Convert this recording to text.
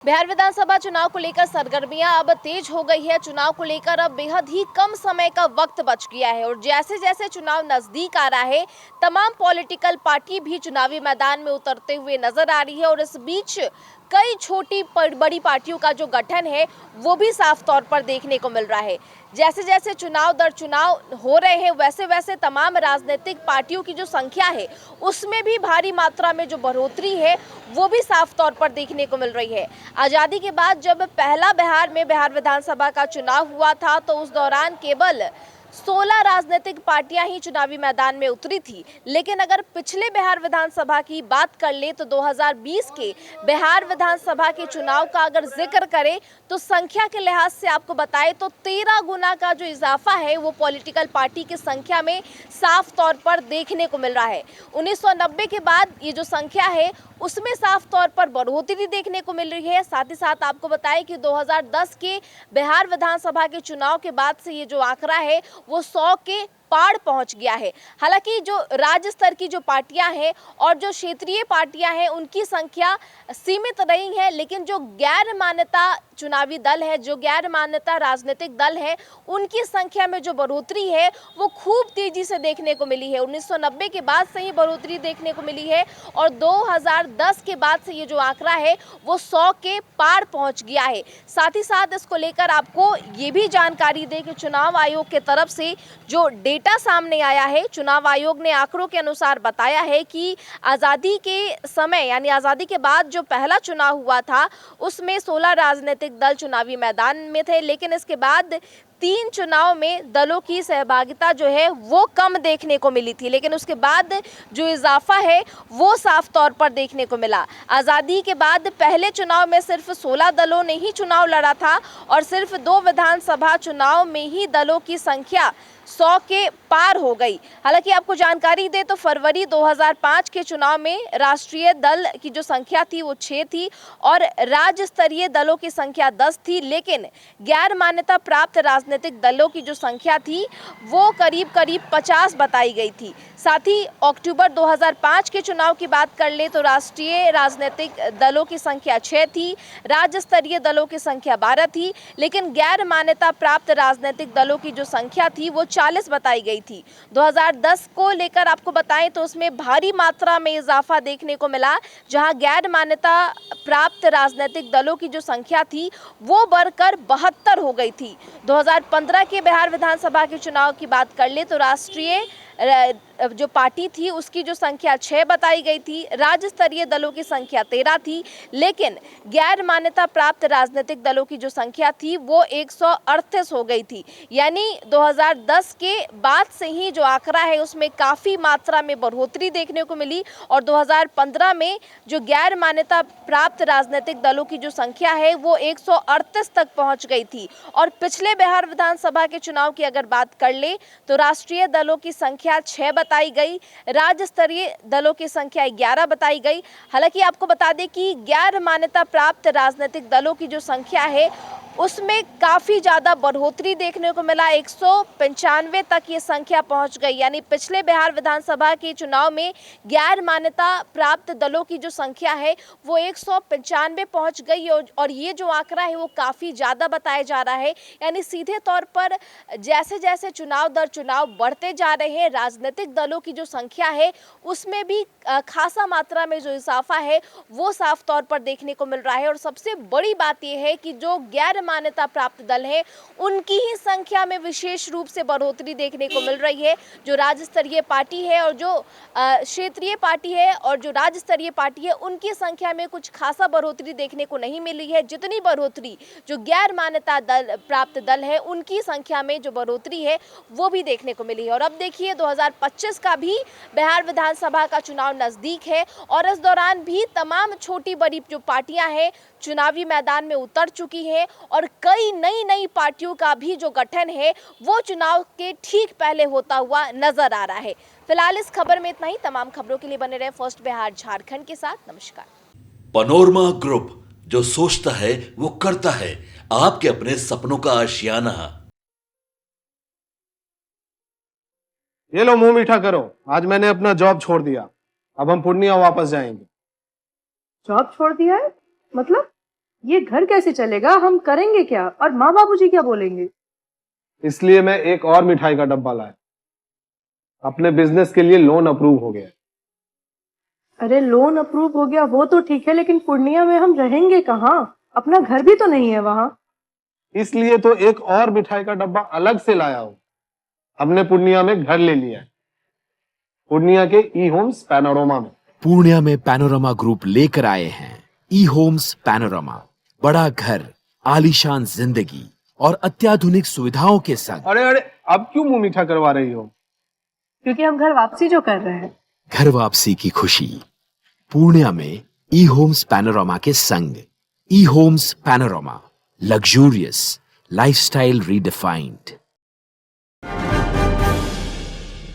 बिहार विधानसभा चुनाव को लेकर सरगर्मियां अब तेज हो गई है। चुनाव को लेकर अब बेहद ही कम समय का वक्त बच गया है और जैसे जैसे चुनाव नजदीक आ रहा है, तमाम पॉलिटिकल पार्टी भी चुनावी मैदान में उतरते हुए नजर आ रही है और इस बीच कई छोटी बड़ी पार्टियों का जो गठन है वो भी साफ तौर पर देखने को मिल रहा है। जैसे जैसे चुनाव दर चुनाव हो रहे हैं, वैसे वैसे तमाम राजनीतिक पार्टियों की जो संख्या है उसमें भी भारी मात्रा में जो बढ़ोतरी है वो भी साफ तौर पर देखने को मिल रही है। आज़ादी के बाद जब पहला बिहार विधानसभा का चुनाव हुआ था तो उस दौरान केवल 16 राजनीतिक पार्टियां ही चुनावी मैदान में उतरी थी। लेकिन अगर पिछले बिहार विधानसभा की बात कर ले तो 2020 के बिहार विधानसभा के चुनाव का अगर जिक्र करें तो संख्या के लिहाज से आपको बताएं तो 13 गुना का जो इजाफा है वो पॉलिटिकल पार्टी की संख्या में साफ तौर पर देखने को मिल रहा है। 1990 के बाद ये जो संख्या है उसमें साफ तौर पर बढ़ोतरी देखने को मिल रही है। साथ ही साथ आपको बताएं कि 2010 के बिहार विधानसभा के चुनाव के बाद से ये जो आंकड़ा है वो 100 के पार पहुंच गया है। हालांकि जो राज्य स्तर की जो पार्टियां हैं और जो क्षेत्रीय पार्टियां हैं उनकी संख्या सीमित रही है, लेकिन जो गैर मान्यता चुनावी दल है, जो गैर मान्यता राजनीतिक दल है, उनकी संख्या में जो बढ़ोतरी है वो खूब तेजी से देखने को मिली है। 1990 के बाद से ही बढ़ोतरी देखने को मिली है और 2010 के बाद से ये जो आंकड़ा है वो 100 के पार पहुंच गया है। साथ ही साथ इसको लेकर आपको ये भी जानकारी दें कि चुनाव आयोग के तरफ से जो डेटा सामने आया है, चुनाव आयोग ने आंकड़ों के अनुसार बताया है कि आज़ादी के समय यानी आज़ादी के बाद जो पहला चुनाव हुआ था उसमें 16 राजनीतिक दल चुनावी मैदान में थे, लेकिन इसके बाद 3 चुनाव में दलों की सहभागिता जो है वो कम देखने को मिली थी, लेकिन उसके बाद जो इजाफा है वो साफ तौर पर देखने को मिला। आज़ादी के बाद पहले चुनाव में सिर्फ 16 दलों ने ही चुनाव लड़ा था और सिर्फ 2 विधानसभा चुनाव में ही दलों की संख्या 100 के पार हो गई। हालांकि आपको जानकारी दे तो फरवरी 2005 के चुनाव में राष्ट्रीय दल की जो संख्या थी वो 6 थी और राज्य स्तरीय दलों की संख्या 10 थी, लेकिन गैर मान्यता प्राप्त राजनीतिक दलों की जो संख्या थी वो करीब 50 बताई गई थी। साथ ही अक्टूबर 2005 के चुनाव की बात कर ले तो राष्ट्रीय राजनीतिक दलों की संख्या 6 थी, राज्य स्तरीय दलों की संख्या 12 थी, लेकिन गैर मान्यता प्राप्त राजनीतिक दलों की जो संख्या थी वो 40 बताई गई थी। 2010 को लेकर आपको बताएं तो उसमें भारी मात्रा में इजाफा देखने को मिला, जहां गैर मान्यता प्राप्त राजनीतिक दलों की जो संख्या थी वो बढ़कर 72 हो गई थी। 2015 के बिहार विधानसभा के चुनाव की बात कर ले तो राष्ट्रीय जो पार्टी थी उसकी जो संख्या 6 बताई गई थी, राज्य स्तरीय दलों की संख्या 13 थी, लेकिन गैर मान्यता प्राप्त राजनीतिक दलों की जो संख्या थी वो 138 हो गई थी। यानी 2010 के बाद से ही जो आंकड़ा है उसमें काफ़ी मात्रा में बढ़ोतरी देखने को मिली और 2015 में जो गैर मान्यता प्राप्त राजनीतिक दलों की जो संख्या है वो 138 तक पहुंच गई थी। और पिछले बिहार विधानसभा के चुनाव की अगर बात कर ले तो राष्ट्रीय दलों की संख्या 6 बताई गई, राज्य स्तरीय दलों की संख्या 11 बताई गई। हालांकि आपको बता दें कि गैर मान्यता प्राप्त राजनीतिक दलों की जो संख्या है उसमें काफ़ी ज़्यादा बढ़ोतरी देखने को मिला, 195 तक ये संख्या पहुंच गई। यानी पिछले बिहार विधानसभा के चुनाव में गैर मान्यता प्राप्त दलों की जो संख्या है वो 195 पहुंच गई और ये जो आंकड़ा है वो काफ़ी ज़्यादा बताया जा रहा है। यानी सीधे तौर पर जैसे जैसे चुनाव दर चुनाव बढ़ते जा रहे हैं, राजनीतिक दलों की जो संख्या है उसमें भी खासा मात्रा में जो इजाफा है वो साफ तौर पर देखने को मिल रहा है। और सबसे बड़ी बात यह है कि जो गैर मान्यता प्राप्त दल है उनकी ही संख्या में विशेष रूप से बढ़ोतरी देखने को मिल रही है। जो राज्य स्तरीय पार्टी है और जो क्षेत्रीय पार्टी है और जो राज्य स्तरीय पार्टी है उनकी संख्या में कुछ खासा बढ़ोतरी देखने को नहीं मिली है, जितनी बढ़ोतरी जो गैर मान्यता दल प्राप्त दल है उनकी संख्या में जो बढ़ोतरी है वो भी देखने को मिली है। और अब देखिए 2025 का भी बिहार विधानसभा का चुनाव नजदीक है और इस दौरान भी तमाम छोटी बड़ी जो पार्टियां हैं चुनावी मैदान में उतर चुकी हैं और कई नई पार्टियों का भी जो गठन है वो चुनाव के ठीक पहले होता हुआ नजर आ रहा है। फिलहाल इस खबर में इतना ही। तमाम खबरों के लिए बने रहे फर्स्ट बिहार झारखंड के साथ। नमस्कार। पनोरमा ग्रुप, जो सोचता है वो करता है, आपके अपने सपनों का आशियाना। ये लो मुंह मीठा करो, आज मैंने अपना जॉब छोड़ दिया, अब हम पूर्णिया वापस जाएंगे। जॉब छोड़ दिया है? मतलब ये घर कैसे चलेगा, हम करेंगे क्या और माँ बाबूजी क्या बोलेंगे? इसलिए मैं एक और मिठाई का डब्बा लाया। अपने बिजनेस के लिए लोन अप्रूव हो गया। अरे लोन अप्रूव हो गया वो तो ठीक है, लेकिन पूर्णिया में हम रहेंगे कहाँ? अपना घर भी तो नहीं है वहाँ। इसलिए तो एक और मिठाई का डब्बा अलग से लाया हूं। हमने पूर्णिया में घर ले लिया है, पूर्णिया के ई होम्स पैनोरमा में। पूर्णिया में पैनोरमा ग्रुप लेकर आए हैं ई होम्स पैनोरमा। बड़ा घर, आलीशान जिंदगी और अत्याधुनिक सुविधाओं के संग। अरे अरे, अब क्यों मुंह मीठा करवा रही हो? क्योंकि हम घर वापसी जो कर रहे हैं। घर वापसी की खुशी पूर्णिया में ई होम्स पैनोरमा के संग। E homes panorama, luxurious lifestyle redefined.